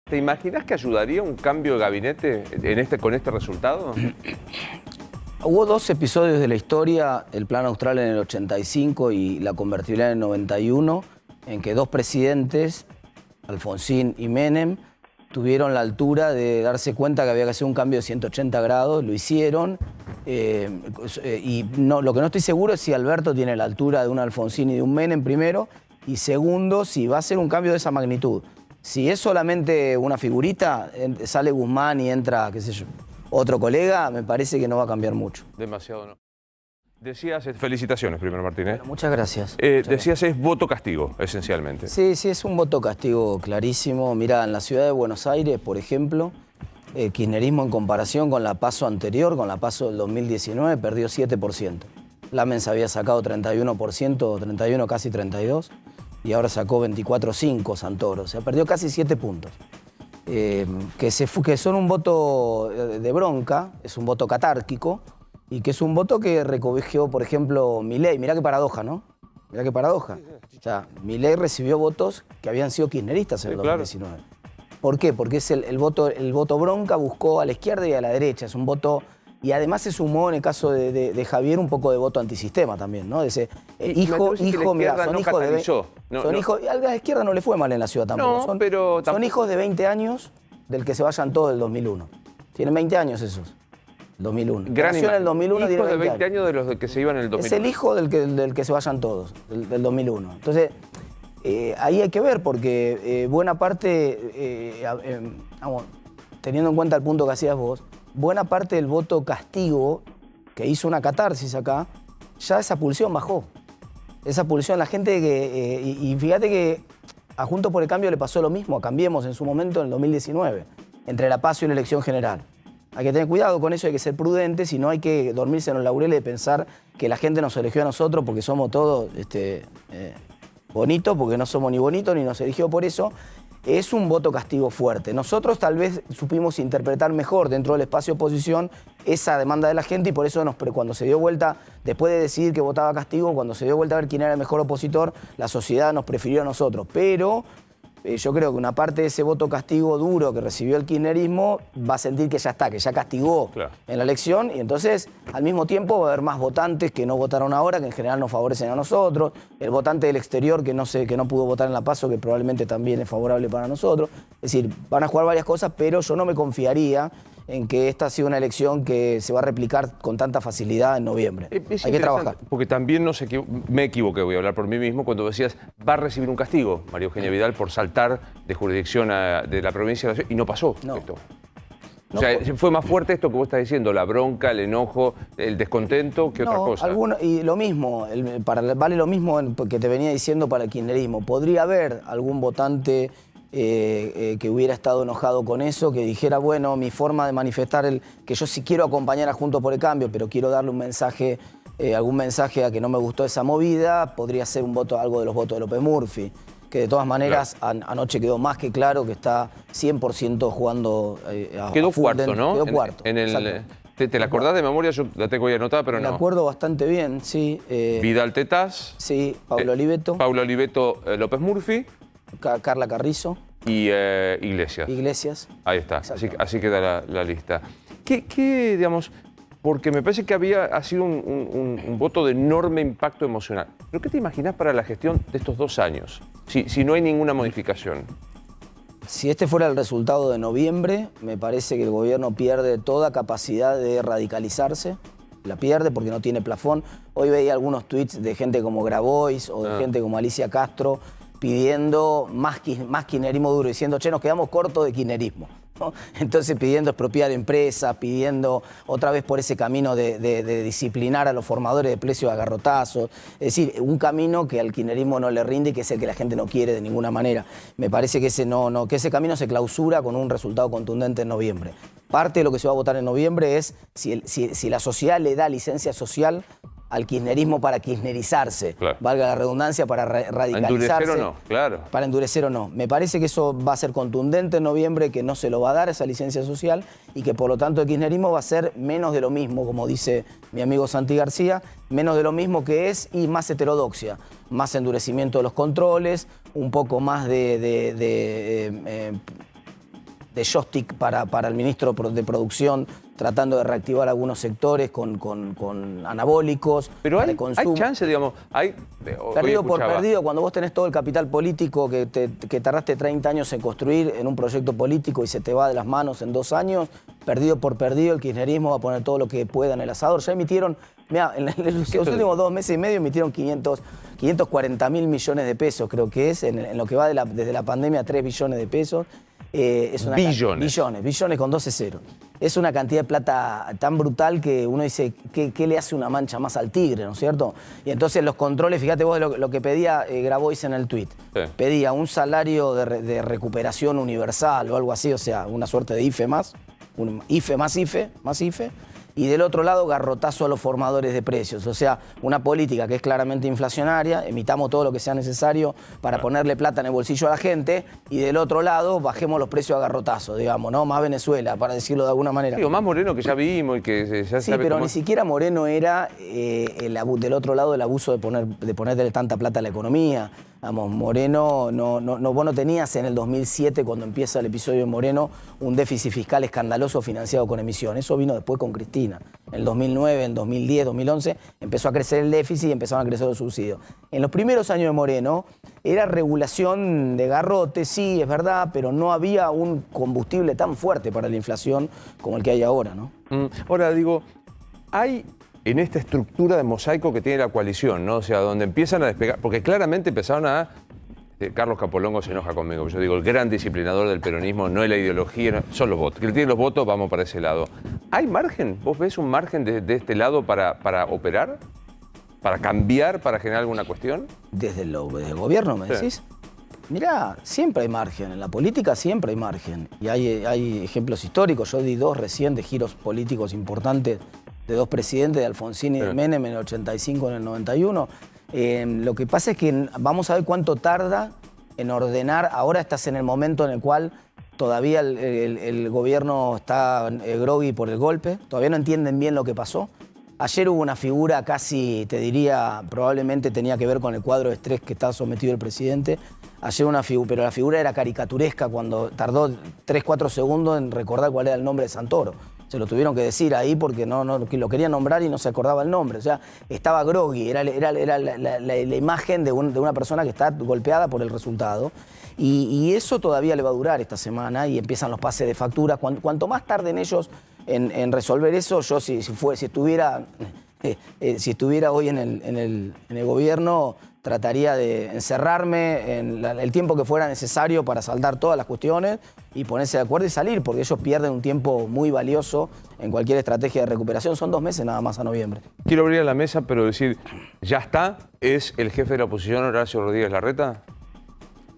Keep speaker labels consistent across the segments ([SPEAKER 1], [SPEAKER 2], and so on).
[SPEAKER 1] ¿Te imaginas que ayudaría un cambio de gabinete con este resultado?
[SPEAKER 2] Hubo dos episodios de la historia, el Plan Austral en el 85 y la convertibilidad en el 91, en que dos presidentes, Alfonsín y Menem, tuvieron la altura de darse cuenta que había que hacer un cambio de 180 grados, lo hicieron, lo que no estoy seguro es si Alberto tiene la altura de un Alfonsín y de un Menem primero, y segundo, si va a ser un cambio de esa magnitud. Si es solamente una figurita, sale Guzmán y entra, qué sé yo, otro colega, me parece que no va a cambiar mucho.
[SPEAKER 1] Demasiado no. Decías, felicitaciones primero, Martín.
[SPEAKER 2] Bueno, muchas gracias.
[SPEAKER 1] Decías, es voto castigo, esencialmente.
[SPEAKER 2] Sí, es un voto castigo clarísimo. Mirá, en la ciudad de Buenos Aires, por ejemplo, el kirchnerismo en comparación con la PASO anterior, con la PASO del 2019, perdió 7%. Lamens había sacado 31%, 31, casi 32%, y ahora sacó 24,5% Santoro. O sea, perdió casi 7 puntos. Que son un voto de bronca, es un voto catárquico, y que es un voto que recogió, por ejemplo, Milei. Mirá qué paradoja, ¿no? Mirá qué paradoja. O sea, Milei recibió votos que habían sido kirchneristas en el 2019. Claro. ¿Por qué? Porque es el voto bronca buscó a la izquierda y a la derecha. Es un voto... Y además se sumó, en el caso de Javier, un poco de voto antisistema también, ¿no? De ese hijo, mirá, son hijos de... A la izquierda no le fue mal en la ciudad tampoco.
[SPEAKER 1] No,
[SPEAKER 2] son hijos de 20 años del que se vayan todos del 2001. Tienen 20 años esos. 2001. Nació en el 2001,
[SPEAKER 1] hijo de 20 años de los que se iban en el 2001.
[SPEAKER 2] Es el hijo del que se vayan todos, del 2001. Entonces, ahí hay que ver, porque buena parte, teniendo en cuenta el punto que hacías vos, buena parte del voto castigo, que hizo una catarsis acá, ya esa pulsión bajó. Esa pulsión, la gente que... y fíjate que a Juntos por el Cambio le pasó lo mismo, a Cambiemos en su momento en el 2019, entre la PASO y la elección general. Hay que tener cuidado con eso, hay que ser prudentes y no hay que dormirse en los laureles de pensar que la gente nos eligió a nosotros porque somos todos bonitos, porque no somos ni bonitos ni nos eligió por eso. Es un voto castigo fuerte. Nosotros tal vez supimos interpretar mejor dentro del espacio oposición esa demanda de la gente y por eso cuando se dio vuelta, después de decidir que votaba castigo, cuando se dio vuelta a ver quién era el mejor opositor, la sociedad nos prefirió a nosotros. Pero yo creo que una parte de ese voto castigo duro que recibió el kirchnerismo va a sentir que ya está, que ya castigó en la elección y entonces al mismo tiempo va a haber más votantes que no votaron ahora, que en general nos favorecen a nosotros, el votante del exterior que no pudo votar en la PASO, que probablemente también es favorable para nosotros. Es decir, van a jugar varias cosas, pero yo no me confiaría en que esta ha sido una elección que se va a replicar con tanta facilidad en noviembre. Hay que trabajar.
[SPEAKER 1] Porque también me equivoqué, voy a hablar por mí mismo, cuando decías, va a recibir un castigo María Eugenia Vidal por saltar de jurisdicción de la provincia de la ciudad, y no pasó esto. O sea, fue más fuerte esto que vos estás diciendo, la bronca, el enojo, el descontento, que otra cosa.
[SPEAKER 2] Y lo mismo, vale lo mismo que te venía diciendo para el kirchnerismo. Podría haber algún votante que hubiera estado enojado con eso, que dijera, bueno, mi forma de manifestar que yo sí quiero acompañar a Juntos por el Cambio, pero quiero darle un mensaje, algún mensaje a que no me gustó esa movida, podría ser algo de los votos de López Murphy, que de todas maneras anoche quedó más que claro que está 100% jugando
[SPEAKER 1] quedó cuarto, ¿no?
[SPEAKER 2] Quedó cuarto.
[SPEAKER 1] ¿Te la acordás de memoria? Yo la tengo ahí anotada, pero no.
[SPEAKER 2] Me acuerdo bastante bien, sí.
[SPEAKER 1] Vidal Tetaz.
[SPEAKER 2] Sí, Pablo Oliveto.
[SPEAKER 1] Pablo Oliveto, López Murphy.
[SPEAKER 2] Carla Carrizo.
[SPEAKER 1] Y Iglesias. Ahí está, así queda la lista. ¿Qué, digamos, porque me parece que ha sido un voto de enorme impacto emocional. ¿Pero qué te imaginas para la gestión de estos 2 años, si no hay ninguna modificación?
[SPEAKER 2] Si este fuera el resultado de noviembre, me parece que el gobierno pierde toda capacidad de radicalizarse. La pierde porque no tiene plafón. Hoy veía algunos tweets de gente como Grabois o de gente como Alicia Castro pidiendo más kirchnerismo duro, diciendo, che, nos quedamos cortos de kirchnerismo, ¿no? Entonces pidiendo expropiar empresas, pidiendo otra vez por ese camino de disciplinar a los formadores de precios a garrotazos. Es decir, un camino que al kirchnerismo no le rinde y que es el que la gente no quiere de ninguna manera. Me parece que ese camino se clausura con un resultado contundente en noviembre. Parte de lo que se va a votar en noviembre es si la sociedad le da licencia social al kirchnerismo para kirchnerizarse, valga la redundancia, para radicalizarse.
[SPEAKER 1] ¿Para endurecer o no? Claro.
[SPEAKER 2] Para endurecer o no. Me parece que eso va a ser contundente en noviembre, que no se lo va a dar esa licencia social y que por lo tanto el kirchnerismo va a ser menos de lo mismo, como dice mi amigo Santi García, menos de lo mismo que es y más heterodoxia, más endurecimiento de los controles, un poco más de joystick para el ministro de Producción, tratando de reactivar algunos sectores con anabólicos.
[SPEAKER 1] Pero hay chance, digamos,
[SPEAKER 2] perdido por perdido, cuando vos tenés todo el capital político que tardaste 30 años en construir en un proyecto político y se te va de las manos en 2 años, perdido por perdido, el kirchnerismo va a poner todo lo que pueda en el asador. Ya emitieron, mira, en los últimos 2 meses y medio emitieron 540.000 millones de pesos, creo que es, en lo que va desde la pandemia, 3 billones de pesos. Es una billones con 12 ceros. Es una cantidad de plata tan brutal que uno dice, ¿qué le hace una mancha más al tigre, ¿no es cierto? Y entonces los controles, fíjate vos lo que pedía Grabois en el tuit. Sí. Pedía un salario de recuperación universal o algo así, o sea, una suerte de IFE más, IFE más IFE, más IFE. Y del otro lado, garrotazo a los formadores de precios. O sea, una política que es claramente inflacionaria, emitamos todo lo que sea necesario para ponerle plata en el bolsillo a la gente, y del otro lado, bajemos los precios a garrotazo, digamos, ¿no? Más Venezuela, para decirlo de alguna manera.
[SPEAKER 1] Digo, más Moreno que ya vimos y que ya
[SPEAKER 2] sí, pero ni siquiera Moreno era del otro lado el abuso de ponerle tanta plata a la economía. Vamos, Moreno, vos no tenías en el 2007, cuando empieza el episodio de Moreno, un déficit fiscal escandaloso financiado con emisiones. Eso vino después con Cristina. En el 2009, en 2010, 2011, empezó a crecer el déficit y empezaron a crecer los subsidios. En los primeros años de Moreno, era regulación de garrote, sí, es verdad, pero no había un combustible tan fuerte para la inflación como el que hay ahora, ¿no?
[SPEAKER 1] Ahora, digo, hay en esta estructura de mosaico que tiene la coalición, ¿no? O sea, donde empiezan a despegar, porque claramente empezaron a... Carlos Capolongo se enoja conmigo, yo digo, el gran disciplinador del peronismo no es la ideología, son los votos. Que tiene los votos, vamos para ese lado. ¿Hay margen? ¿Vos ves un margen de este lado para operar? ¿Para cambiar, para generar alguna cuestión?
[SPEAKER 2] Desde el gobierno, ¿me decís? Mirá, siempre hay margen, en la política siempre hay margen. Y hay ejemplos históricos, yo di 2 recién de giros políticos importantes de 2 presidentes, de Alfonsín y de Menem en el 85 y en el 91. Lo que pasa es que vamos a ver cuánto tarda en ordenar. Ahora estás en el momento en el cual todavía el gobierno está groggy por el golpe, todavía no entienden bien lo que pasó. Ayer hubo una figura casi, te diría, probablemente tenía que ver con el cuadro de estrés que estaba sometido el presidente. Ayer una figura, pero la figura era caricaturesca cuando tardó 3-4 segundos en recordar cuál era el nombre de Santoro. Se lo tuvieron que decir ahí porque lo querían nombrar y no se acordaba el nombre. O sea, estaba groggy, era la imagen de una persona que está golpeada por el resultado. Y eso todavía le va a durar esta semana y empiezan los pases de factura. Cuanto más tarden ellos en resolver eso, yo si estuviera hoy en el gobierno, trataría de encerrarme en el tiempo que fuera necesario para saldar todas las cuestiones y ponerse de acuerdo y salir, porque ellos pierden un tiempo muy valioso en cualquier estrategia de recuperación. Son 2 meses nada más a noviembre.
[SPEAKER 1] Quiero abrir la mesa, pero decir, ¿ya está? ¿Es el jefe de la oposición Horacio Rodríguez Larreta?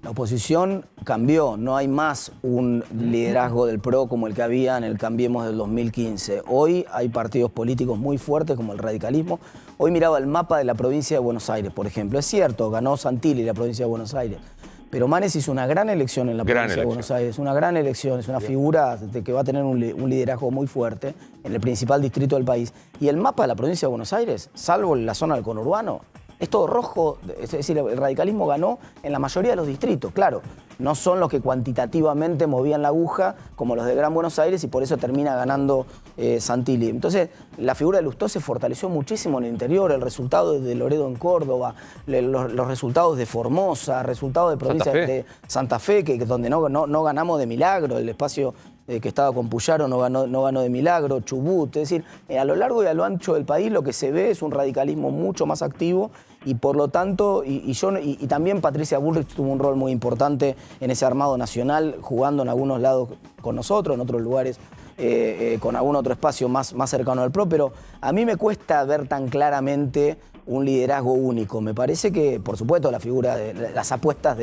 [SPEAKER 2] La oposición cambió, no hay más un liderazgo del PRO como el que había en el Cambiemos del 2015. Hoy hay partidos políticos muy fuertes como el radicalismo. Hoy miraba el mapa de la provincia de Buenos Aires, por ejemplo. Es cierto, ganó Santilli la provincia de Buenos Aires, pero Manes hizo una gran elección en la provincia de Buenos Aires. Una gran elección, es una figura que va a tener un liderazgo muy fuerte en el principal distrito del país. Y el mapa de la provincia de Buenos Aires, salvo la zona del conurbano, es todo rojo, es decir, el radicalismo ganó en la mayoría de los distritos, claro. No son los que cuantitativamente movían la aguja como los de Gran Buenos Aires y por eso termina ganando Santilli. Entonces, la figura de Lustó se fortaleció muchísimo en el interior, el resultado de Loredo en Córdoba, los resultados de Formosa, resultados de provincia de Santa Fe, donde no ganamos de milagro, el espacio que estaba con Puyaro no ganó de milagro, Chubut. Es decir, a lo largo y a lo ancho del país lo que se ve es un radicalismo mucho más activo y por lo tanto, y también Patricia Bullrich tuvo un rol muy importante en ese armado nacional, jugando en algunos lados con nosotros, en otros lugares con algún otro espacio más cercano al PRO, pero a mí me cuesta ver tan claramente un liderazgo único. Me parece que, por supuesto, la figura de las apuestas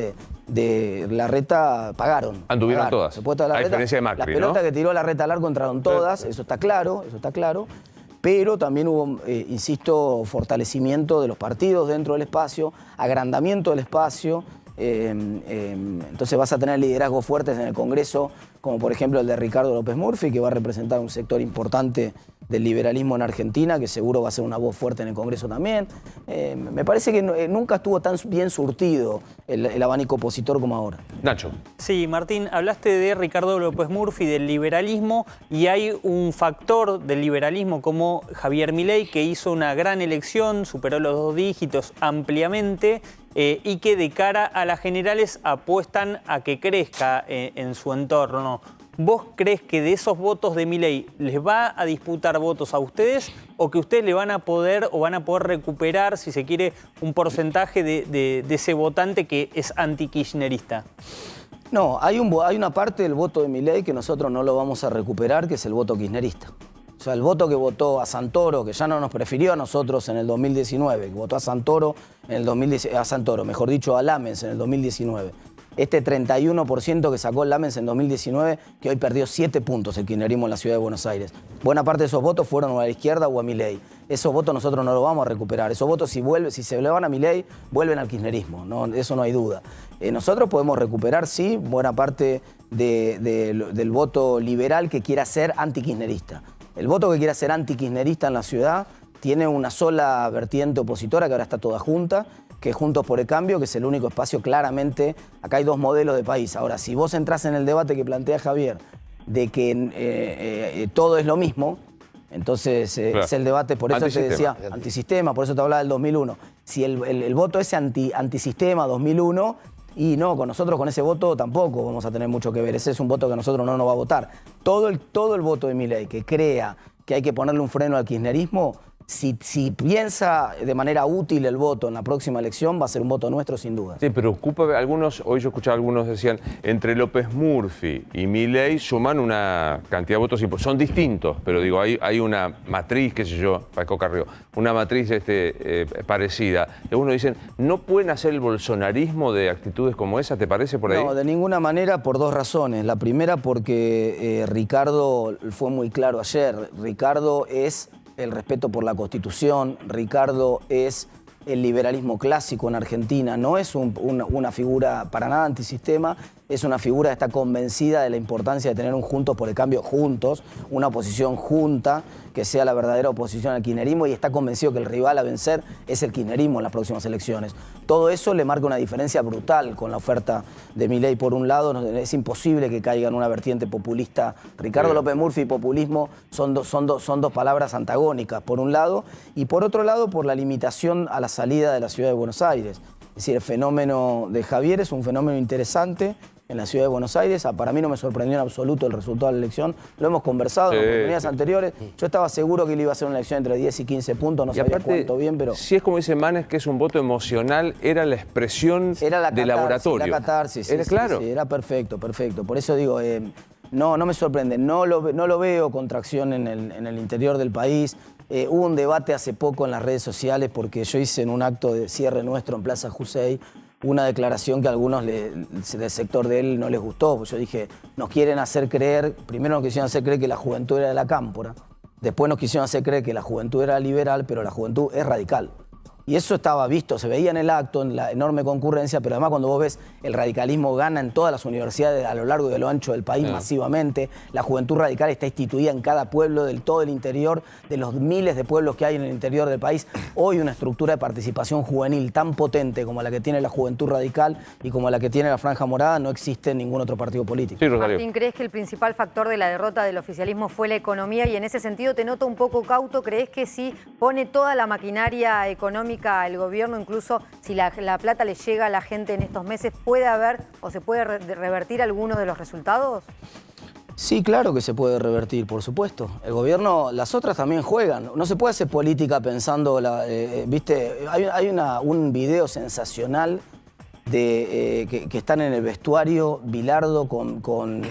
[SPEAKER 2] de Larreta pagaron.
[SPEAKER 1] Anduvieron todas. A diferencia de Macri,
[SPEAKER 2] las pelotas que tiró Larreta al arco entraron todas, eso está claro. Pero también hubo, insisto, fortalecimiento de los partidos dentro del espacio, agrandamiento del espacio. Entonces vas a tener liderazgos fuertes en el Congreso, como por ejemplo el de Ricardo López Murphy, que va a representar un sector importante del liberalismo en Argentina, que seguro va a ser una voz fuerte en el Congreso también. Me parece que nunca estuvo tan bien surtido el abanico opositor como ahora.
[SPEAKER 1] Nacho.
[SPEAKER 3] Sí, Martín, hablaste de Ricardo López Murphy, del liberalismo, y hay un factor del liberalismo como Javier Milei, que hizo una gran elección, superó los 2 dígitos ampliamente, y que de cara a las generales apuestan a que crezca en su entorno. ¿Vos crees que de esos votos de Milei les va a disputar votos a ustedes o que ustedes le van a poder o van a poder recuperar, si se quiere, un porcentaje de ese votante que es anti-kirchnerista?
[SPEAKER 2] No, hay una parte del voto de Milei que nosotros no lo vamos a recuperar, que es el voto kirchnerista. O sea, el voto que votó a Santoro, que ya no nos prefirió a nosotros en el 2019, que votó a Santoro en el 2019, a Santoro, mejor dicho, a Lamens en el 2019. Este 31% que sacó el Lamens en 2019, que hoy perdió 7 puntos el kirchnerismo en la ciudad de Buenos Aires. Buena parte de esos votos fueron a la izquierda o a Milei. Esos votos nosotros no los vamos a recuperar. Esos votos, si se le van a Milei, vuelven al kirchnerismo. No, eso no hay duda. Nosotros podemos recuperar, sí, buena parte del voto liberal que quiera ser anti-kirchnerista. El voto que quiera ser anti-kirchnerista en la ciudad tiene una sola vertiente opositora, que ahora está toda junta, que es Juntos por el Cambio, que es el único espacio claramente. Acá hay 2 modelos de país. Ahora, si vos entrás en el debate que plantea Javier, de que todo es lo mismo, entonces claro, es el debate, por eso te decía, antisistema, por eso te hablaba del 2001. Si el voto es antisistema 2001, y no, con nosotros con ese voto tampoco vamos a tener mucho que ver. Ese es un voto que a nosotros no nos va a votar. Todo el voto de Milei que crea que hay que ponerle un freno al kirchnerismo, si piensa de manera útil el voto en la próxima elección, va a ser un voto nuestro sin duda.
[SPEAKER 1] Sí, pero ocupa algunos, hoy yo escuchaba algunos decían, entre López Murphy y Milei suman una cantidad de votos, son distintos, pero digo, hay una matriz, qué sé yo, Paco Carrió, una matriz parecida. Algunos dicen, ¿no pueden hacer el bolsonarismo de actitudes como esa? ¿Te parece por ahí?
[SPEAKER 2] No, de ninguna manera, por 2 razones. La primera porque Ricardo fue muy claro ayer. Ricardo es el respeto por la Constitución, Ricardo es el liberalismo clásico en Argentina, no es una figura para nada antisistema, es una figura que está convencida de la importancia de tener un Juntos por el Cambio juntos, una oposición junta, que sea la verdadera oposición al kirchnerismo, y está convencido que el rival a vencer es el kirchnerismo en las próximas elecciones. Todo eso le marca una diferencia brutal con la oferta de Milei. Por un lado, es imposible que caiga en una vertiente populista. Ricardo López Murphy y populismo son dos palabras antagónicas, por un lado, y por otro lado, por la limitación a la salida de la ciudad de Buenos Aires. Es decir, el fenómeno de Javier es un fenómeno interesante en la ciudad de Buenos Aires. Para mí no me sorprendió en absoluto el resultado de la elección. Lo hemos conversado en oportunidades anteriores. Yo estaba seguro que él iba a ser una elección entre 10 y 15 puntos, no sabía cuánto bien, pero...
[SPEAKER 1] Si es como dice Manes, que es un voto emocional, era la expresión de laboratorio.
[SPEAKER 2] Era catarsis,
[SPEAKER 1] claro.
[SPEAKER 2] Sí, era perfecto. Por eso digo, no me sorprende. No lo veo contracción en el interior del país. Hubo un debate hace poco en las redes sociales porque yo hice en un acto de cierre nuestro en Plaza Jusey una declaración que a algunos del sector de él no les gustó. Pues yo dije, nos quieren hacer creer, primero nos quisieron hacer creer que la juventud era de la cámpora, después nos quisieron hacer creer que la juventud era liberal, pero la juventud es radical. Y eso estaba visto, se veía en el acto, en la enorme concurrencia, pero además cuando vos ves el radicalismo gana en todas las universidades a lo largo y de lo ancho del país masivamente, la juventud radical está instituida en cada pueblo del todo el interior, de los miles de pueblos que hay en el interior del país. Hoy una estructura de participación juvenil tan potente como la que tiene la juventud radical y como la que tiene la Franja Morada no existe en ningún otro partido político.
[SPEAKER 1] Sí, Rosario.
[SPEAKER 4] Martín, ¿crees que el principal factor de la derrota del oficialismo fue la economía? Y en ese sentido te noto un poco cauto. ¿Crees que si pone toda la maquinaria económica el gobierno, incluso si la plata le llega a la gente en estos meses, puede haber o se puede revertir algunos de los resultados?
[SPEAKER 2] Sí, claro que se puede revertir, por supuesto. El gobierno, las otras también juegan. No se puede hacer política pensando, ¿viste? Hay un video sensacional que están en el vestuario Bilardo con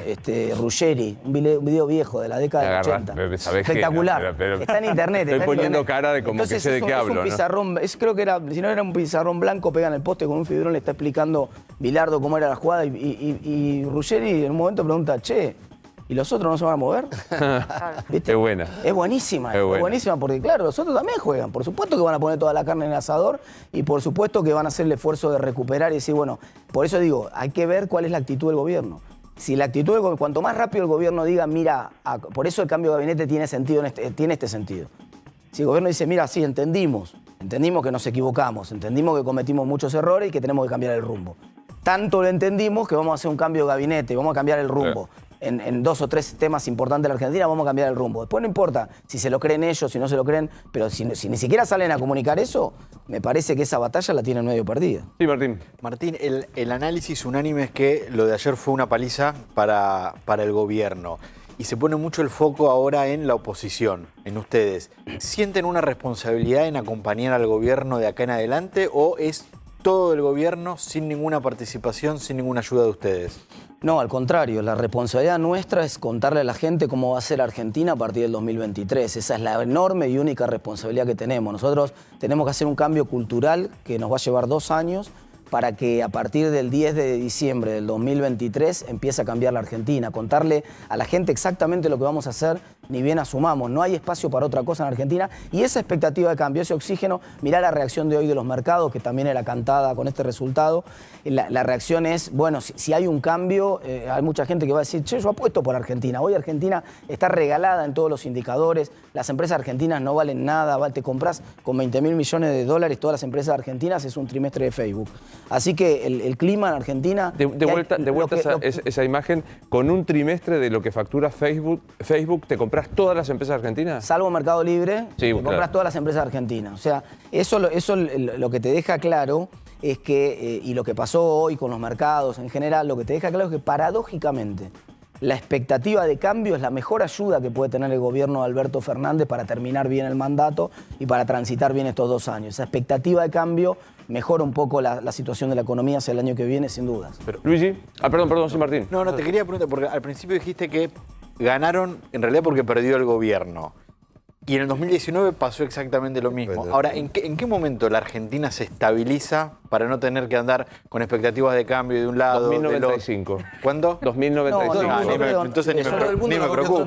[SPEAKER 2] Ruggeri, un video viejo de la década del 80. Espectacular. Está en internet.
[SPEAKER 1] Estoy poniendo cara de como que sé de qué hablo.
[SPEAKER 2] Es un pizarrón, ¿no? Creo que era, si no era un pizarrón blanco, pega en el poste con un fibrón, le está explicando Bilardo cómo era la jugada y Ruggeri en un momento pregunta, che, ¿y los otros no se van a mover? ¿Viste?
[SPEAKER 1] Es buena.
[SPEAKER 2] Es buenísima, es buenísima porque, claro, los otros también juegan. Por supuesto que van a poner toda la carne en el asador y por supuesto que van a hacer el esfuerzo de recuperar y decir, bueno, por eso digo, hay que ver cuál es la actitud del gobierno. Si la actitud, cuanto más rápido el gobierno diga, mira, por eso el cambio de gabinete tiene sentido, tiene este sentido. Si el gobierno dice, mira, sí, entendimos que nos equivocamos, entendimos que cometimos muchos errores y que tenemos que cambiar el rumbo. Tanto lo entendimos que vamos a hacer un cambio de gabinete, vamos a cambiar el rumbo. En 2 o 3 temas importantes de la Argentina vamos a cambiar el rumbo. Después no importa si se lo creen ellos, si no se lo creen, pero si ni siquiera salen a comunicar eso, me parece que esa batalla la tienen medio perdida.
[SPEAKER 1] Sí, Martín.
[SPEAKER 5] Martín, el análisis unánime es que lo de ayer fue una paliza para el gobierno. Y se pone mucho el foco ahora en la oposición, en ustedes. ¿Sienten una responsabilidad en acompañar al gobierno de acá en adelante o es todo el gobierno sin ninguna participación, sin ninguna ayuda de ustedes?
[SPEAKER 2] No, al contrario, la responsabilidad nuestra es contarle a la gente cómo va a ser Argentina a partir del 2023. Esa es la enorme y única responsabilidad que tenemos. Nosotros tenemos que hacer un cambio cultural que nos va a llevar 2 años para que a partir del 10 de diciembre del 2023 empiece a cambiar la Argentina. Contarle a la gente exactamente lo que vamos a hacer, ni bien asumamos. No hay espacio para otra cosa en Argentina. Y esa expectativa de cambio, ese oxígeno, mirá la reacción de hoy de los mercados, que también era cantada con este resultado. La reacción es, bueno, si hay un cambio, hay mucha gente que va a decir, che, yo apuesto por Argentina. Hoy Argentina está regalada en todos los indicadores. Las empresas argentinas no valen nada. Te compras con 20.000 millones de dólares todas las empresas argentinas, es un trimestre de Facebook. Así que el clima en Argentina...
[SPEAKER 1] De vuelta esa imagen, con un trimestre de lo que factura Facebook, ¿te compras todas las empresas argentinas?
[SPEAKER 2] Salvo Mercado Libre,
[SPEAKER 1] sí,
[SPEAKER 2] te compras todas las empresas argentinas. O sea, eso lo que te deja claro es que, y lo que pasó hoy con los mercados en general, lo que te deja claro es que paradójicamente la expectativa de cambio es la mejor ayuda que puede tener el gobierno de Alberto Fernández para terminar bien el mandato y para transitar bien estos 2 años. Esa expectativa de cambio mejora un poco la situación de la economía hacia el año que viene, sin dudas.
[SPEAKER 1] Pero, Luigi. Perdón, sí, Martín.
[SPEAKER 5] No, te quería preguntar, porque al principio dijiste que ganaron en realidad porque perdió el gobierno. Y en el 2019 pasó exactamente lo mismo. Ahora, ¿en qué momento la Argentina se estabiliza para no tener que andar con expectativas de cambio de un lado,
[SPEAKER 1] 2095.
[SPEAKER 5] del otro? ¿Cuándo?
[SPEAKER 1] 2095.
[SPEAKER 5] Entonces ni me preocupo.
[SPEAKER 2] Yo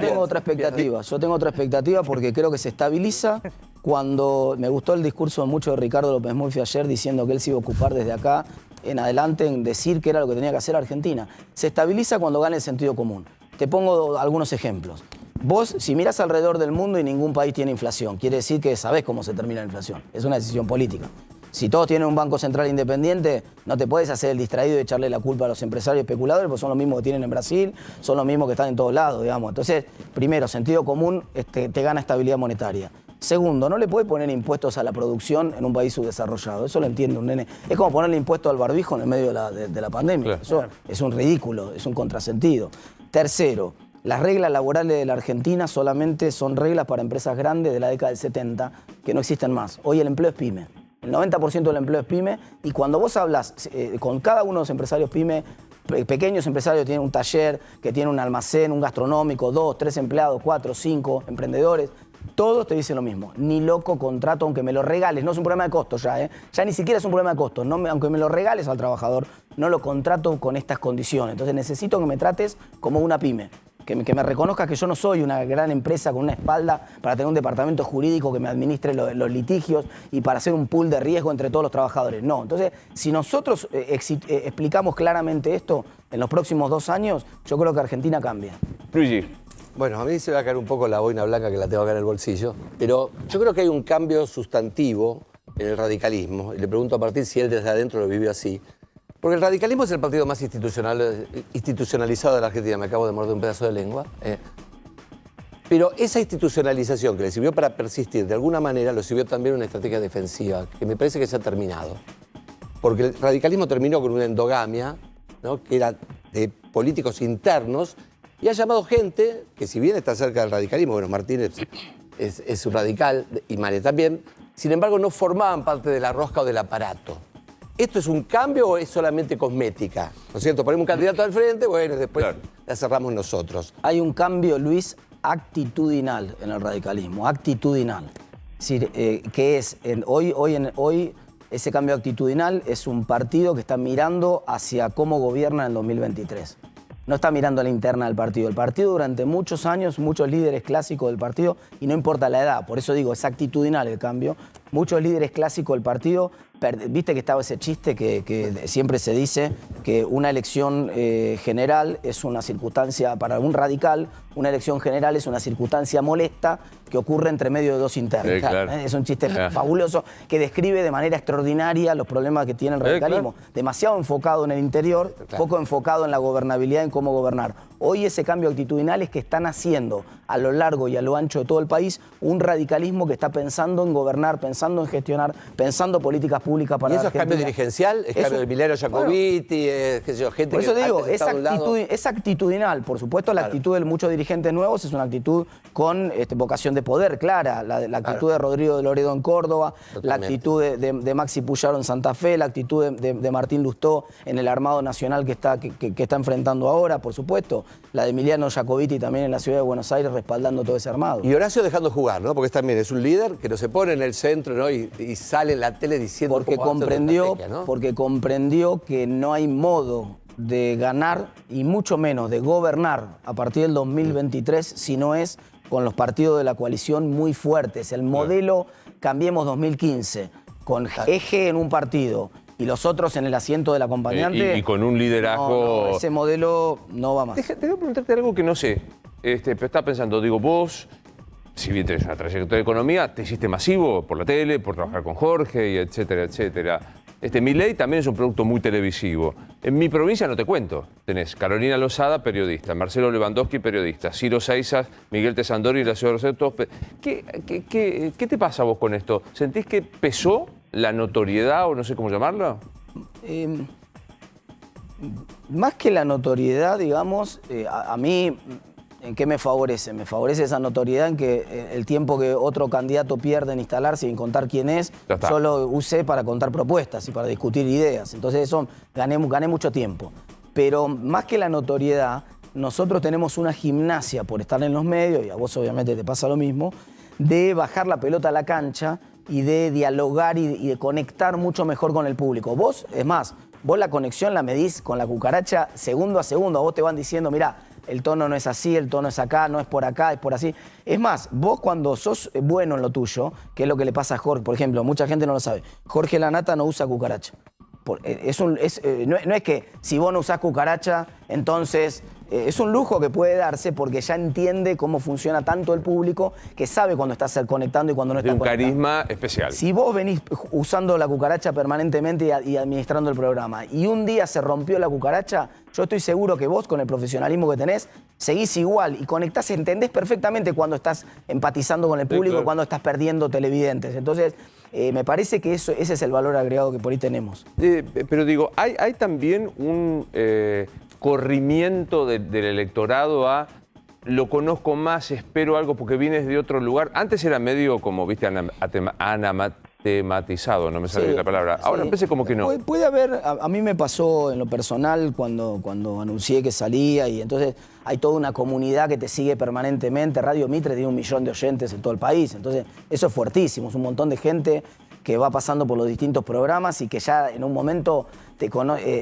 [SPEAKER 2] tengo otra expectativa porque creo que se estabiliza cuando me gustó el discurso mucho de Ricardo López Murphy ayer diciendo que él se iba a ocupar desde acá en adelante en decir que era lo que tenía que hacer Argentina. Se estabiliza cuando gane el sentido común. Te pongo algunos ejemplos. Vos, si mirás alrededor del mundo y ningún país tiene inflación, quiere decir que sabés cómo se termina la inflación. Es una decisión política. Si todos tienen un banco central independiente, no te puedes hacer el distraído y echarle la culpa a los empresarios especuladores, porque son los mismos que tienen en Brasil, son los mismos que están en todos lados, digamos. Entonces, primero, sentido común te gana estabilidad monetaria. Segundo, no le puedes poner impuestos a la producción en un país subdesarrollado. Eso lo entiende un nene. Es como ponerle impuesto al barbijo en el medio de la pandemia. Claro. Eso es un ridículo, es un contrasentido. Tercero, las reglas laborales de la Argentina solamente son reglas para empresas grandes de la década del 70 que no existen más. Hoy el empleo es pyme. El 90% del empleo es pyme y cuando vos hablas con cada uno de los empresarios pyme, pequeños empresarios tienen un taller, que tiene un almacén, un gastronómico, 2, 3 empleados, 4, 5 emprendedores, todos te dicen lo mismo. Ni loco contrato, aunque me lo regales. No es un problema de costos ya, ¿eh? Ya ni siquiera es un problema de costos. No aunque me lo regales al trabajador, no lo contrato con estas condiciones. Entonces necesito que me trates como una pyme. Que me reconozcas que yo no soy una gran empresa con una espalda para tener un departamento jurídico que me administre los litigios y para hacer un pool de riesgo entre todos los trabajadores. No, entonces, si nosotros explicamos claramente esto en los próximos 2 años, yo creo que Argentina cambia.
[SPEAKER 1] Luigi.
[SPEAKER 6] Bueno, a mí se me va a caer un poco la boina blanca que la tengo acá en el bolsillo, pero yo creo que hay un cambio sustantivo en el radicalismo, y le pregunto a Martín si él desde adentro lo vivió así. Porque el radicalismo es el partido más institucionalizado de la Argentina. Me acabo de morder un pedazo de lengua. Pero esa institucionalización que le sirvió para persistir, de alguna manera, lo sirvió también una estrategia defensiva, que me parece que se ha terminado. Porque el radicalismo terminó con una endogamia, ¿no?, que era de políticos internos, y ha llamado gente que, si bien está cerca del radicalismo, bueno, Martínez es un radical, y Mare también, sin embargo, no formaban parte de la rosca o del aparato. ¿Esto es un cambio o es solamente cosmética? ¿No es cierto? Ponemos un candidato al frente, bueno, después la cerramos nosotros.
[SPEAKER 2] Hay un cambio, Luis, actitudinal en el radicalismo, actitudinal. Es decir, que es, hoy ese cambio actitudinal es un partido que está mirando hacia cómo gobierna en el 2023. No está mirando a la interna del partido. El partido durante muchos años, muchos líderes clásicos del partido, y no importa la edad, por eso digo, es actitudinal el cambio, muchos líderes clásicos del partido, viste que estaba ese chiste que siempre se dice que una elección general es una circunstancia, para un radical, una elección general es una circunstancia molesta que ocurre entre medio de dos internos.
[SPEAKER 1] Sí, claro.
[SPEAKER 2] Es un chiste fabuloso que describe de manera extraordinaria los problemas que tiene el radicalismo.
[SPEAKER 1] Claro.
[SPEAKER 2] Demasiado enfocado en el interior, poco enfocado en la gobernabilidad, en cómo gobernar. Hoy ese cambio actitudinal es que están haciendo a lo largo y a lo ancho de todo el país un radicalismo que está pensando en gobernar, pensando en gestionar, pensando políticas públicas para
[SPEAKER 6] ¿Y
[SPEAKER 2] la
[SPEAKER 6] eso es cambio
[SPEAKER 2] Argentina.
[SPEAKER 6] dirigencial? ¿Es cambio de Emiliano Jacobiti? Qué sé yo, gente
[SPEAKER 2] Por eso
[SPEAKER 6] que
[SPEAKER 2] te digo,
[SPEAKER 6] antes estaba a un lado?
[SPEAKER 2] es actitudinal. Por supuesto, la actitud de muchos dirigentes nuevos es una actitud con vocación de poder clara. La actitud de Rodrigo de Loredo en Córdoba, la actitud de Maxi Puyaro en Santa Fe, la actitud de Martín Lustó en el Armado Nacional que está enfrentando ahora, por supuesto. La de Emiliano Jacobiti también en la ciudad de Buenos Aires respaldando todo ese armado.
[SPEAKER 6] Y Horacio dejando jugar, ¿no? Porque también es un líder que no se pone en el centro, ¿no? Y sale en la tele diciendo
[SPEAKER 2] Porque
[SPEAKER 6] cómo va a ser la estrategia, ¿no?
[SPEAKER 2] porque comprendió que no hay modo de ganar y mucho menos de gobernar a partir del 2023 si no es con los partidos de la coalición muy fuertes. El modelo Cambiemos 2015, con eje en un partido y los otros en el asiento del acompañante.
[SPEAKER 1] Y con un liderazgo...
[SPEAKER 2] No, ese modelo no va más.
[SPEAKER 1] Déjame preguntarte algo que no sé. Pero estaba pensando, digo, vos, si bien tenés una trayectoria de economía, te hiciste masivo por la tele, por trabajar con Jorge, y etcétera, etcétera. Milei también es un producto muy televisivo. En mi provincia no te cuento. Tenés Carolina Lozada, periodista, Marcelo Lewandowski, periodista, Ciro Seizas, Miguel Tesandori y la ciudad de Rosario, todos. ¿Qué te pasa a vos con esto? ¿Sentís que pesó la notoriedad o no sé cómo llamarlo?
[SPEAKER 2] Más que la notoriedad, digamos, a mí, ¿en qué me favorece? Me favorece esa notoriedad en que el tiempo que otro candidato pierde en instalarse y en contar quién es, yo lo usé para contar propuestas y para discutir ideas. Entonces eso gané mucho tiempo. Pero más que la notoriedad, nosotros tenemos una gimnasia por estar en los medios, y a vos obviamente te pasa lo mismo, de bajar la pelota a la cancha y de dialogar y de conectar mucho mejor con el público. Vos, es más, vos la conexión la medís con la cucaracha segundo a segundo. A vos te van diciendo, mirá, el tono no es así, el tono es acá, no es por acá, es por así. Es más, vos cuando sos bueno en lo tuyo, que es lo que le pasa a Jorge, por ejemplo, mucha gente no lo sabe, Jorge Lanata no usa cucaracha. No es que si vos no usás cucaracha, entonces es un lujo que puede darse porque ya entiende cómo funciona tanto el público que sabe cuando estás conectando y cuando no estás conectando.
[SPEAKER 1] De un carisma especial.
[SPEAKER 2] Si vos venís usando la cucaracha permanentemente y administrando el programa y un día se rompió la cucaracha, yo estoy seguro que vos, con el profesionalismo que tenés, seguís igual y conectás, entendés perfectamente cuando estás empatizando con el público, sí, claro, cuando estás perdiendo televidentes. Entonces, me parece que ese es el valor agregado que por ahí tenemos.
[SPEAKER 1] Pero digo, hay también un corrimiento del electorado a lo conozco más, espero algo porque vienes de otro lugar. Antes era medio como, viste, anatematizado, no me sale la palabra. Ahora empecé como que no.
[SPEAKER 2] Puede haber, a mí me pasó en lo personal cuando anuncié que salía y entonces hay toda una comunidad que te sigue permanentemente. Radio Mitre tiene 1 millón de oyentes en todo el país, entonces eso es fuertísimo, es un montón de gente que va pasando por los distintos programas y que ya en un momento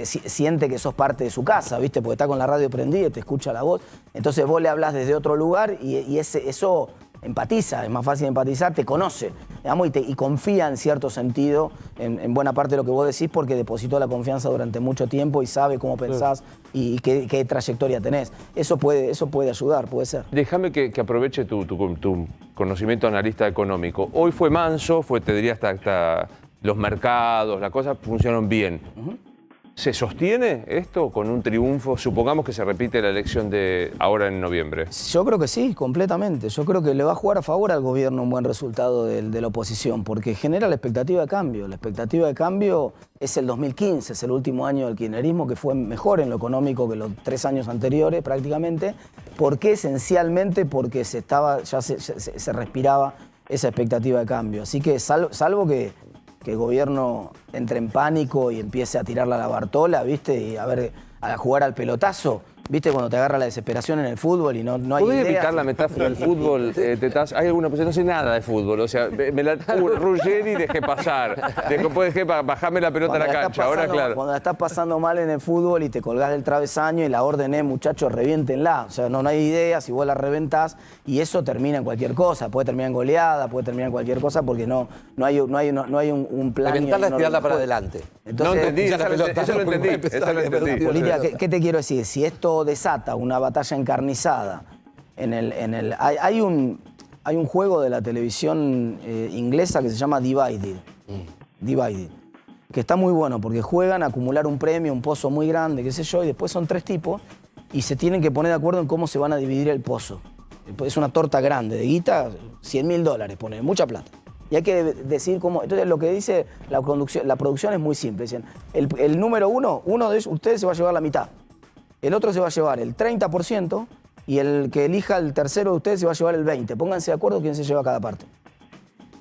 [SPEAKER 2] siente que sos parte de su casa, ¿viste? Porque está con la radio prendida y te escucha la voz. Entonces vos le hablas desde otro lugar y eso empatiza, es más fácil empatizar, te conoce, digamos, y confía en cierto sentido en buena parte de lo que vos decís porque depositó la confianza durante mucho tiempo y sabe cómo pensás y qué trayectoria tenés. Eso puede ayudar, puede ser.
[SPEAKER 1] Déjame que aproveche tu conocimiento analista económico. Hoy fue manso, te diría hasta los mercados, las cosas funcionaron bien. ¿Se sostiene esto con un triunfo? Supongamos que se repite la elección de ahora en noviembre.
[SPEAKER 2] Yo creo que sí, completamente. Yo creo que le va a jugar a favor al gobierno un buen resultado de la oposición, porque genera la expectativa de cambio. La expectativa de cambio es el 2015, es el último año del kirchnerismo, que fue mejor en lo económico que los 3 años anteriores prácticamente. ¿Por qué? Esencialmente porque ya se respiraba esa expectativa de cambio. Así que salvo que el gobierno entre en pánico y empiece a tirarla a la Bartola, ¿viste? Y a jugar al pelotazo, ¿Viste cuando te agarra la desesperación en el fútbol y no hay
[SPEAKER 1] ¿Podés
[SPEAKER 2] ideas?
[SPEAKER 1] evitar la metáfora del fútbol? ¿Hay alguna posición? No sé nada de fútbol. O sea, me la Ruggeri dejé pasar. Después dejé bajarme la pelota a la cancha. Ahora, claro.
[SPEAKER 2] Cuando la estás pasando mal en el fútbol y te colgás del travesaño y la orden es, muchachos, reviéntenla. O sea, no hay ideas y vos la reventás y eso termina en cualquier cosa. Puede terminar en goleada, puede terminar en cualquier cosa porque no hay un plan.
[SPEAKER 6] Reventarla es tirarla para adelante.
[SPEAKER 2] Entonces,
[SPEAKER 1] no entendí, eso lo entendí.
[SPEAKER 2] Política, ¿qué te quiero decir? Si esto desata una batalla encarnizada, hay un juego de la televisión inglesa que se llama Divided, que está muy bueno porque juegan a acumular un premio, un pozo muy grande, qué sé yo, y después son 3 tipos y se tienen que poner de acuerdo en cómo se van a dividir el pozo. Es una torta grande, de guita, $100.000, pone mucha plata. Y hay que decir cómo. Entonces, lo que dice la producción es muy simple. Dicen, el número uno de ustedes se va a llevar la mitad. El otro se va a llevar el 30% y el que elija el tercero de ustedes se va a llevar el 20%. Pónganse de acuerdo quién se lleva cada parte.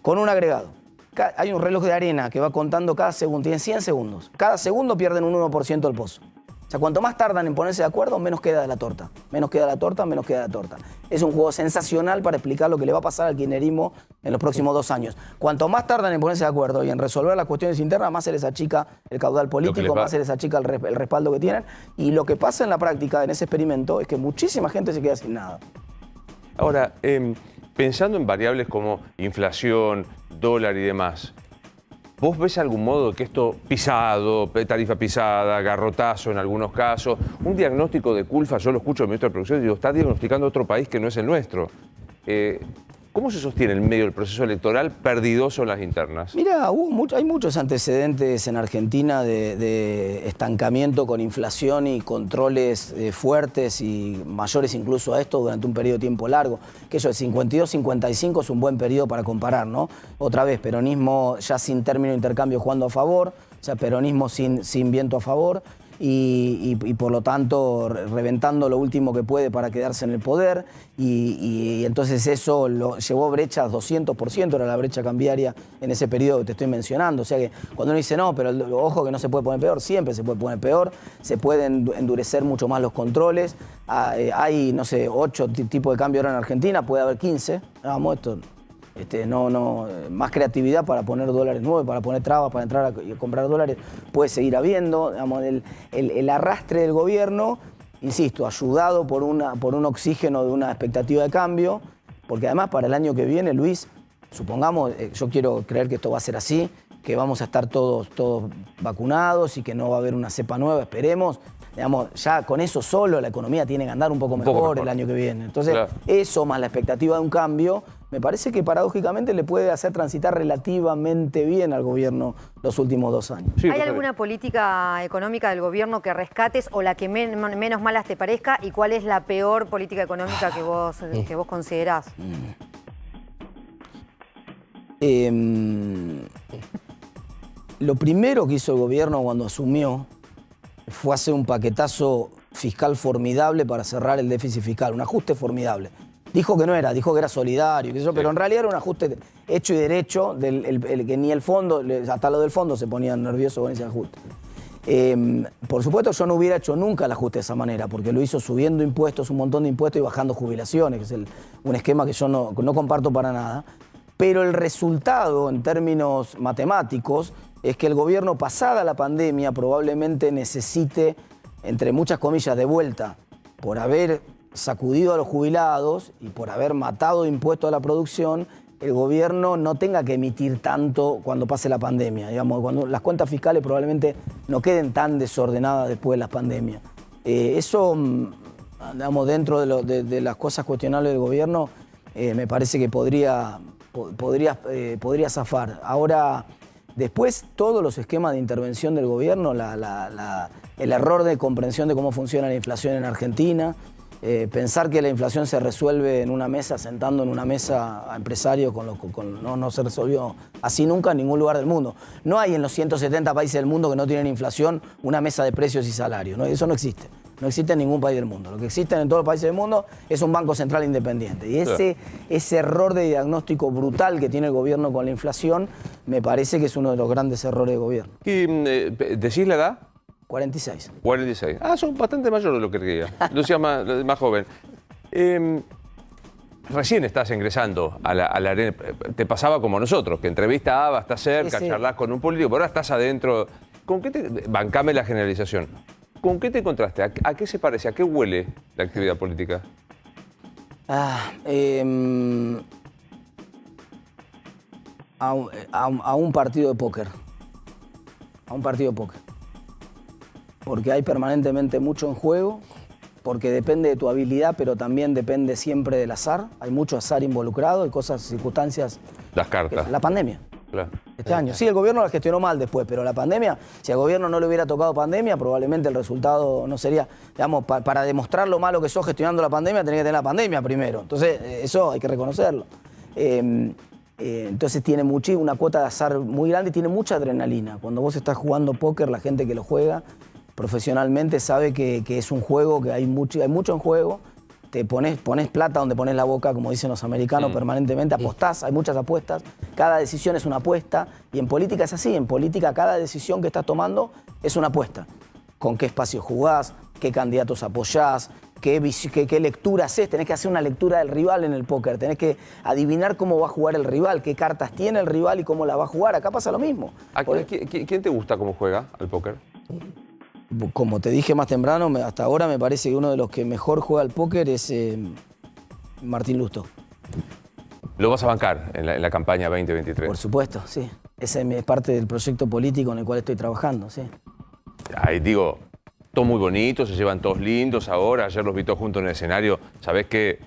[SPEAKER 2] Con un agregado. Hay un reloj de arena que va contando cada segundo. Tiene 100 segundos. Cada segundo pierden un 1% del pozo. O sea, cuanto más tardan en ponerse de acuerdo, menos queda de la torta. Menos queda la torta, menos queda la torta. Es un juego sensacional para explicar lo que le va a pasar al kirchnerismo en los próximos 2 años. Cuanto más tardan en ponerse de acuerdo y en resolver las cuestiones internas, más se les achica el caudal político, más se les achica el respaldo que tienen. Y lo que pasa en la práctica, en ese experimento, es que muchísima gente se queda sin nada.
[SPEAKER 1] Ahora, pensando en variables como inflación, dólar y demás, ¿vos ves algún modo de que esto pisado, tarifa pisada, garrotazo en algunos casos, un diagnóstico de culpa? Yo lo escucho del ministro de Producción y digo, está diagnosticando otro país que no es el nuestro. ¿Cómo se sostiene en medio del proceso electoral perdidoso en las internas?
[SPEAKER 2] Mira, hay muchos antecedentes en Argentina de estancamiento con inflación y controles fuertes y mayores incluso a esto durante un periodo de tiempo largo. Que eso, el 52-55 es un buen periodo para comparar, ¿no? Otra vez, peronismo ya sin término de intercambio jugando a favor, o sea, peronismo sin viento a favor. Y por lo tanto reventando lo último que puede para quedarse en el poder y entonces eso lo llevó brechas 200%, era la brecha cambiaria en ese periodo que te estoy mencionando. O sea que cuando uno dice no, pero ojo que no se puede poner peor, siempre se puede poner peor, se pueden endurecer mucho más los controles, hay, no sé, 8 tipos de cambio ahora en Argentina, puede haber 15, vamos, esto... más creatividad para poner dólares nuevos, para poner trabas, para entrar a comprar dólares, puede seguir habiendo. Digamos, el arrastre del gobierno, insisto, ayudado por un oxígeno de una expectativa de cambio, porque además para el año que viene, Luis, supongamos, yo quiero creer que esto va a ser así, que vamos a estar todos vacunados y que no va a haber una cepa nueva, esperemos. Digamos, ya con eso solo la economía tiene que andar un poco mejor el año que viene. Entonces, claro, eso más la expectativa de un cambio, me parece que paradójicamente le puede hacer transitar relativamente bien al gobierno los últimos 2 años.
[SPEAKER 4] Sí, ¿hay alguna política económica del gobierno que rescates o la que menos malas te parezca? ¿Y cuál es la peor política económica que vos considerás?
[SPEAKER 2] Lo primero que hizo el gobierno cuando asumió fue hacer un paquetazo fiscal formidable para cerrar el déficit fiscal, un ajuste formidable. Dijo que no era, dijo que era solidario, que eso, pero en realidad era un ajuste hecho y derecho, que ni el fondo, hasta lo del fondo se ponían nerviosos con ese ajuste. Por supuesto yo no hubiera hecho nunca el ajuste de esa manera, porque lo hizo subiendo impuestos, un montón de impuestos y bajando jubilaciones, que es un esquema que yo no comparto para nada. Pero el resultado en términos matemáticos es que el gobierno, pasada la pandemia, probablemente necesite, entre muchas comillas, de vuelta, por haber sacudido a los jubilados y por haber matado impuestos a la producción, el gobierno no tenga que emitir tanto cuando pase la pandemia. Digamos, cuando las cuentas fiscales probablemente no queden tan desordenadas después de la pandemia. Eso, digamos, dentro de las cosas cuestionables del gobierno, me parece que podría zafar. Ahora, después, todos los esquemas de intervención del gobierno, el error de comprensión de cómo funciona la inflación en Argentina, pensar que la inflación se resuelve en una mesa, sentando en una mesa a empresarios, no se resolvió así nunca en ningún lugar del mundo. No hay en los 170 países del mundo que no tienen inflación una mesa de precios y salarios, ¿no? Eso no existe. No existe en ningún país del mundo. Lo que existe en todos los países del mundo es un banco central independiente. Y ese error de diagnóstico brutal que tiene el gobierno con la inflación, me parece que es uno de los grandes errores del gobierno.
[SPEAKER 1] ¿Decís la edad?
[SPEAKER 2] 46.
[SPEAKER 1] 46. Ah, son bastante mayores de lo que creía. Lucía más joven. Recién estás ingresando a la arena. Te pasaba como nosotros, que entrevistabas, estás cerca,
[SPEAKER 2] Sí.
[SPEAKER 1] charlas con un político, pero ahora estás adentro. ¿Con qué te, bancame la generalización. ¿Con qué te encontraste? ¿A qué se parece? ¿A qué huele la actividad política?
[SPEAKER 2] A un partido de póker. A un partido de póker. Porque hay permanentemente mucho en juego, porque depende de tu habilidad, pero también depende siempre del azar. Hay mucho azar involucrado, hay cosas, circunstancias.
[SPEAKER 1] Las cartas.
[SPEAKER 2] La pandemia.
[SPEAKER 1] Claro.
[SPEAKER 2] Este año. Sí, el gobierno la gestionó mal después, pero la pandemia, si al gobierno no le hubiera tocado pandemia, probablemente el resultado no sería, digamos, para demostrar lo malo que sos gestionando la pandemia, tenés que tener la pandemia primero. Entonces, eso hay que reconocerlo. Entonces tiene una cuota de azar muy grande y tiene mucha adrenalina. Cuando vos estás jugando póker, la gente que lo juega profesionalmente sabe que es un juego, que hay mucho en juego. Te pones plata donde pones la boca, como dicen los americanos, permanentemente, apostás, hay muchas apuestas, cada decisión es una apuesta, y en política es así, en política cada decisión que estás tomando es una apuesta. Con qué espacio jugás, qué candidatos apoyás, qué lectura haces, tenés que hacer una lectura del rival en el póker, tenés que adivinar cómo va a jugar el rival, qué cartas tiene el rival y cómo la va a jugar, acá pasa lo mismo.
[SPEAKER 1] ¿Quién te gusta cómo juega al póker?
[SPEAKER 2] Como te dije más temprano, hasta ahora me parece que uno de los que mejor juega al póker es Martín Lustó.
[SPEAKER 1] ¿Lo vas a bancar en la campaña 2023?
[SPEAKER 2] Por supuesto, sí. Ese es parte del proyecto político en el cual estoy trabajando, sí.
[SPEAKER 1] Ahí digo, todo muy bonito, se llevan todos lindos ahora. Ayer los vi todos juntos en el escenario. Sabés que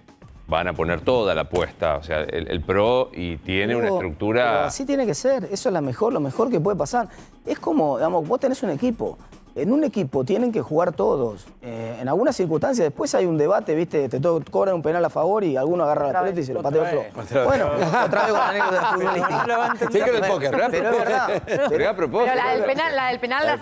[SPEAKER 1] van a poner toda la apuesta, o sea, el PRO, y tiene una estructura...
[SPEAKER 2] Pero así tiene que ser, eso es lo mejor que puede pasar. Es como, digamos, vos tenés un equipo. En un equipo tienen que jugar todos. En algunas circunstancias después hay un debate, ¿viste? Te cobran un penal a favor y alguno agarra la pelota y se lo patea otro. Bueno, otra vez con la anécdota futbolística.
[SPEAKER 6] Sí, con el póker, ¿verdad?
[SPEAKER 2] Pero es verdad.
[SPEAKER 1] Pero a propósito.
[SPEAKER 4] Pero la del penal la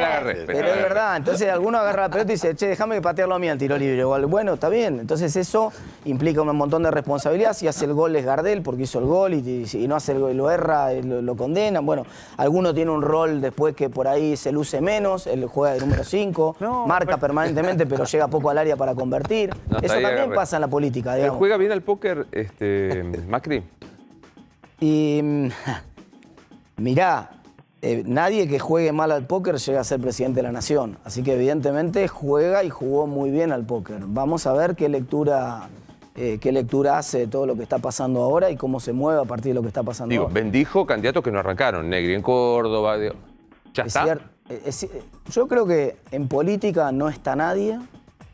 [SPEAKER 1] agarré.
[SPEAKER 2] Pero es verdad, entonces alguno agarra la pelota y dice, che, déjame patearlo a mí al tiro libre. Bueno, está bien. Entonces eso implica un montón de responsabilidad. Si hace el gol es Gardel porque hizo el gol y no hace el gol, lo erra, lo condenan. Bueno, alguno tiene un rol después que por ahí se luce menos, él juega de número 5, marca permanentemente pero llega poco al área para convertir. Eso también pasa en la política, digamos.
[SPEAKER 1] ¿Juega bien al póker Macri?
[SPEAKER 2] Y mirá, nadie que juegue mal al póker llega a ser presidente de la nación. Así que evidentemente juega y jugó muy bien al póker. Vamos a ver qué lectura hace de todo lo que está pasando ahora y cómo se mueve a partir de lo que está pasando ahora.
[SPEAKER 1] Bendijo candidatos que no arrancaron. Negri en Córdoba. ¿Ya está?
[SPEAKER 2] Yo creo que en política no está nadie,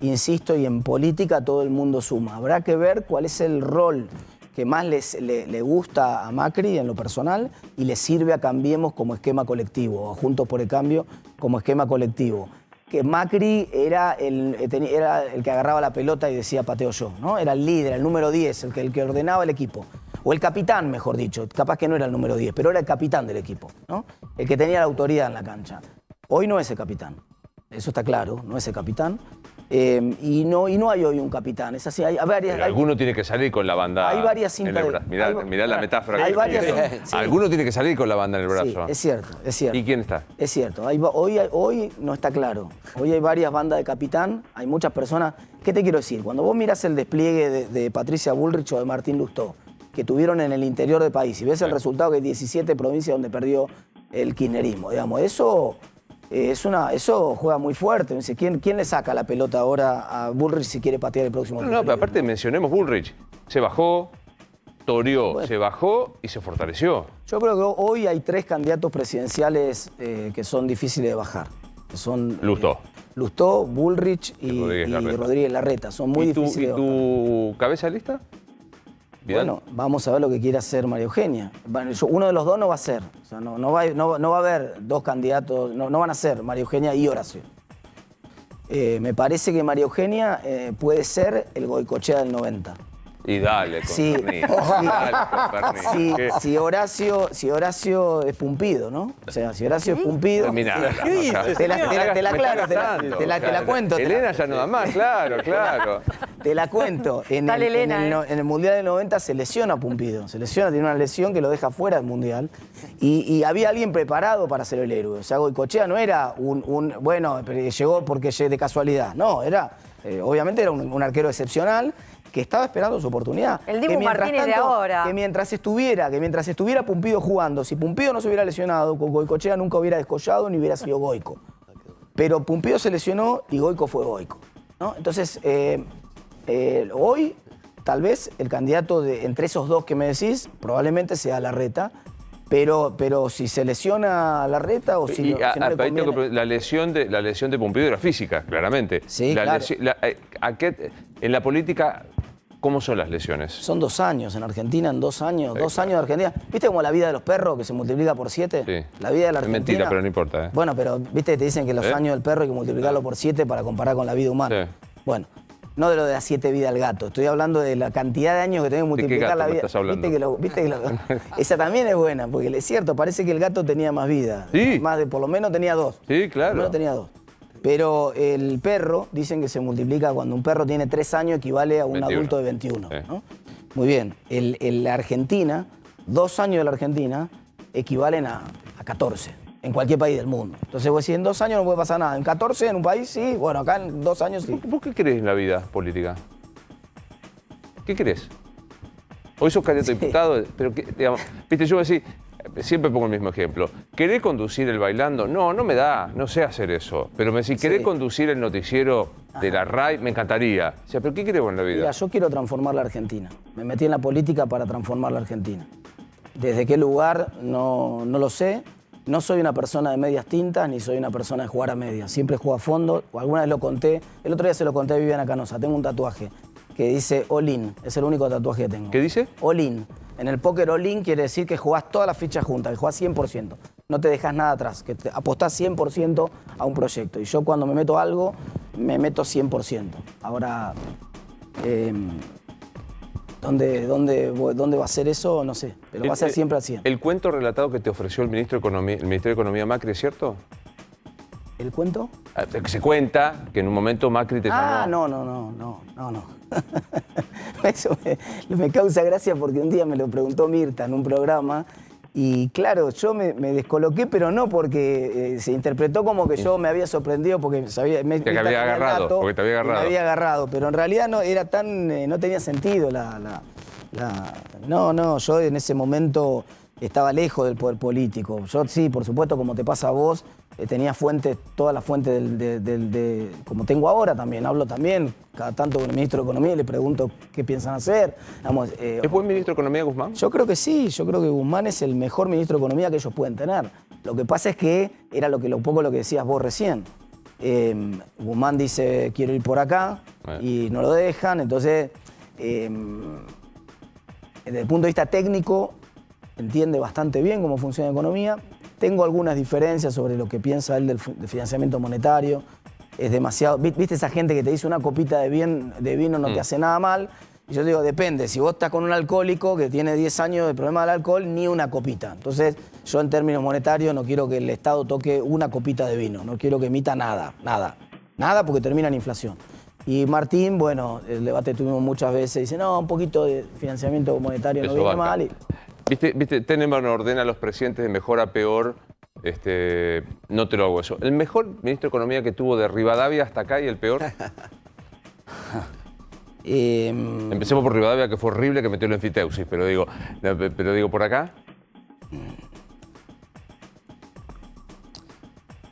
[SPEAKER 2] insisto, y en política todo el mundo suma. Habrá que ver cuál es el rol que más le gusta a Macri en lo personal y le sirve a Cambiemos como esquema colectivo, o Juntos por el Cambio como esquema colectivo. Que Macri era el que agarraba la pelota y decía pateo yo, ¿no? Era el líder, el número 10, el que ordenaba el equipo. O el capitán, mejor dicho. Capaz que no era el número 10, pero era el capitán del equipo, ¿no? El que tenía la autoridad en la cancha. Hoy no es el capitán. Eso está claro, no es el capitán. Y no hay hoy un capitán. Es así, hay varias.
[SPEAKER 1] Pero alguno tiene que salir con la banda.
[SPEAKER 2] Hay varias cintas.
[SPEAKER 1] Mirá la metáfora.
[SPEAKER 2] Hay varias.
[SPEAKER 1] Sí. Alguno tiene que salir con la banda en el brazo.
[SPEAKER 2] Sí, es cierto.
[SPEAKER 1] ¿Y quién está?
[SPEAKER 2] Es cierto. Hoy no está claro. Hoy hay varias bandas de capitán. Hay muchas personas. ¿Qué te quiero decir? Cuando vos mirás el despliegue de Patricia Bullrich o de Martín Lustó, que tuvieron en el interior del país, y ves el resultado que hay 17 provincias donde perdió el kirchnerismo, digamos, eso juega muy fuerte. ¿Quién le saca la pelota ahora a Bullrich si quiere patear el próximo?
[SPEAKER 1] No, pero aparte mencionemos Bullrich. Se bajó, toreó, se bajó y se fortaleció.
[SPEAKER 2] Yo creo que hoy hay 3 candidatos presidenciales que son difíciles de bajar. Que son Lustó, Bullrich y Rodríguez Larreta. Son muy difíciles de bajar.
[SPEAKER 1] ¿Y tu cabeza de lista? ¿Vidal?
[SPEAKER 2] Bueno, vamos a ver lo que quiere hacer María Eugenia. Uno de los dos no va a ser. O sea, no va a haber 2 candidatos, no van a ser María Eugenia y Horacio. Me parece que María Eugenia puede ser el Goicoechea del 90.
[SPEAKER 1] Y dale,
[SPEAKER 2] Sí. Si Horacio es Pumpido, ¿no? O sea, si Horacio es Pumpido... Te la cuento.
[SPEAKER 1] Elena ya no da más, claro.
[SPEAKER 2] Te la cuento.
[SPEAKER 4] Dale, Elena,
[SPEAKER 2] en el Mundial del 90 se lesiona Pumpido. Se lesiona, tiene una lesión que lo deja fuera del Mundial. Y había alguien preparado para ser el héroe. O sea, Goicoechea no era bueno, llegó porque de casualidad. No, obviamente era un arquero excepcional que estaba esperando su oportunidad.
[SPEAKER 4] El Dibu Martínez de ahora.
[SPEAKER 2] Que mientras estuviera Pumpido jugando, si Pumpido no se hubiera lesionado, Goicoechea nunca hubiera descollado ni hubiera sido Goico. Pero Pumpido se lesionó y Goico fue Goico, ¿no? Entonces, hoy, tal vez, el candidato entre esos dos que me decís, probablemente sea Larreta, pero si se lesiona Larreta o si, si no le conviene...
[SPEAKER 1] La lesión de Pumpido era física, claramente.
[SPEAKER 2] Sí, claro.
[SPEAKER 1] En la política, ¿cómo son las lesiones?
[SPEAKER 2] Son 2 años en Argentina, en 2 años. 2 años de Argentina. ¿Viste como la vida de los perros que se multiplica por 7?
[SPEAKER 1] Sí.
[SPEAKER 2] La vida de la
[SPEAKER 1] Es
[SPEAKER 2] Argentina...
[SPEAKER 1] mentira, pero no importa.
[SPEAKER 2] Bueno, pero viste, te dicen que los años del perro hay que multiplicarlo por 7 para comparar con la vida humana. Sí. Bueno, no de lo de las 7 vidas del gato. Estoy hablando de la cantidad de años que tenés que multiplicar la vida.
[SPEAKER 1] ¿De qué gato estás hablando?
[SPEAKER 2] Esa también es buena, porque es cierto, parece que el gato tenía más vida.
[SPEAKER 1] Sí.
[SPEAKER 2] Por lo menos tenía 2.
[SPEAKER 1] Sí, claro.
[SPEAKER 2] Por lo menos tenía 2. Pero el perro, dicen que se multiplica cuando un perro tiene 3 años, equivale a un 21. Adulto de 21. Sí. ¿No? Muy bien. La Argentina, 2 años de la Argentina equivalen a 14 en cualquier país del mundo. Entonces vos decís, en 2 años no puede pasar nada. En 14 en un país sí, bueno, acá en 2 años sí.
[SPEAKER 1] ¿Vos qué crees en la vida política? ¿Qué crees? Hoy sos candidato a diputado, pero digamos, viste, yo decía, siempre pongo el mismo ejemplo. ¿Querés conducir el Bailando? No me da, no sé hacer eso. Pero me decís, ¿querés conducir el noticiero de la RAI? Me encantaría. O sea, ¿pero qué querés vos en la vida?
[SPEAKER 2] Mira, yo quiero transformar la Argentina. Me metí en la política para transformar la Argentina. ¿Desde qué lugar? No lo sé. No soy una persona de medias tintas, ni soy una persona de jugar a medias. Siempre juego a fondo. O alguna vez lo conté. El otro día se lo conté a Viviana Canosa. Tengo un tatuaje que dice All In. Es el único tatuaje que tengo.
[SPEAKER 1] ¿Qué dice?
[SPEAKER 2] All In. En el póker All In quiere decir que jugás todas las fichas juntas, que jugás 100%. No te dejas nada atrás, que te apostás 100% a un proyecto. Y yo cuando me meto a algo, me meto 100%. Ahora, ¿dónde va a ser eso? No sé, pero va a ser siempre al 100.
[SPEAKER 1] ¿El cuento relatado que te ofreció el Ministerio de Economía Macri es cierto?
[SPEAKER 2] ¿El cuento?
[SPEAKER 1] Que se cuenta que en un momento Macri te llamó.
[SPEAKER 2] No. Eso me causa gracia porque un día me lo preguntó Mirta en un programa y claro, yo me descoloqué, pero no porque se interpretó como que yo me había sorprendido porque
[SPEAKER 1] te había agarrado, porque te había agarrado.
[SPEAKER 2] Me había agarrado, pero en realidad no era no tenía sentido yo en ese momento estaba lejos del poder político. Yo sí, por supuesto, como te pasa a vos, tenía todas las fuentes como tengo ahora también. Hablo también cada tanto con el ministro de Economía y le pregunto qué piensan hacer. Vamos,
[SPEAKER 1] ¿Es buen ministro de Economía Guzmán?
[SPEAKER 2] Yo creo que sí, yo creo que Guzmán es el mejor ministro de Economía que ellos pueden tener. Lo que pasa es que era un poco lo que decías vos recién. Guzmán dice, quiero ir por acá, y no lo dejan. Entonces, desde el punto de vista técnico, entiende bastante bien cómo funciona la economía. Tengo algunas diferencias sobre lo que piensa él del financiamiento monetario. Es demasiado... ¿Viste esa gente que te dice una copita de vino no te hace nada mal? Y yo digo, depende. Si vos estás con un alcohólico que tiene 10 años de problema del alcohol, ni una copita. Entonces, yo en términos monetarios no quiero que el Estado toque una copita de vino. No quiero que emita nada. Nada porque termina en inflación. Y Martín, bueno, el debate tuvimos muchas veces. Dice, no, un poquito de financiamiento monetario no viene mal.
[SPEAKER 1] ¿Viste? Tenenbaum ordena a los presidentes de mejor a peor. No te lo hago eso. ¿El mejor ministro de Economía que tuvo de Rivadavia hasta acá y el peor? Empecemos por Rivadavia, que fue horrible, que metió el enfiteusis, pero digo por acá.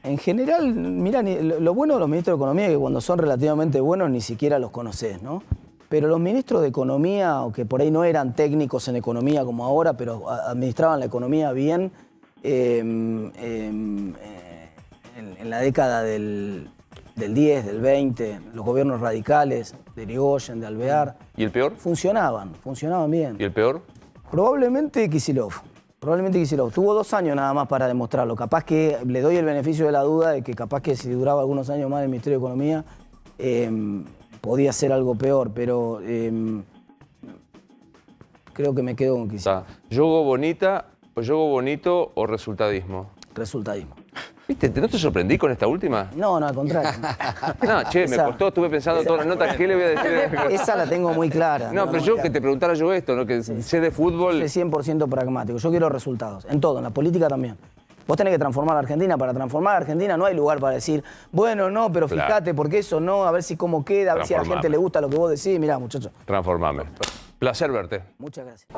[SPEAKER 2] En general, mira, lo bueno de los ministros de Economía es que cuando son relativamente buenos ni siquiera los conoces, ¿no? Pero los ministros de Economía, aunque por ahí no eran técnicos en economía como ahora, pero administraban la economía bien, en la década del 10, del 20, los gobiernos radicales, de Irigoyen, de Alvear...
[SPEAKER 1] ¿Y el peor?
[SPEAKER 2] Funcionaban bien.
[SPEAKER 1] ¿Y el peor?
[SPEAKER 2] Probablemente Kicillof. Tuvo 2 años nada más para demostrarlo. Capaz que le doy el beneficio de la duda de que capaz que si duraba algunos años más en el Ministerio de Economía, podía ser algo peor, pero creo que me quedo con Kicillof.
[SPEAKER 1] ¿Yogo bonito o resultadismo?
[SPEAKER 2] Resultadismo.
[SPEAKER 1] ¿Viste? ¿No te sorprendí con esta última?
[SPEAKER 2] No, al contrario.
[SPEAKER 1] No, che, me costó, estuve pensando todas las notas, ¿qué le voy a decir?
[SPEAKER 2] Esa la tengo muy clara.
[SPEAKER 1] No, pero yo que te preguntara yo esto, ¿no? Que sé de fútbol.
[SPEAKER 2] Soy 100% pragmático. Yo quiero resultados, en todo, en la política también. Vos tenés que transformar a Argentina. Para transformar a Argentina no hay lugar para decir, bueno, no, pero
[SPEAKER 1] Claro.
[SPEAKER 2] fíjate, porque eso no, a ver si cómo queda, a ver si a la gente le gusta lo que vos decís. Mirá, muchachos.
[SPEAKER 1] Transformame. Placer verte.
[SPEAKER 2] Muchas gracias.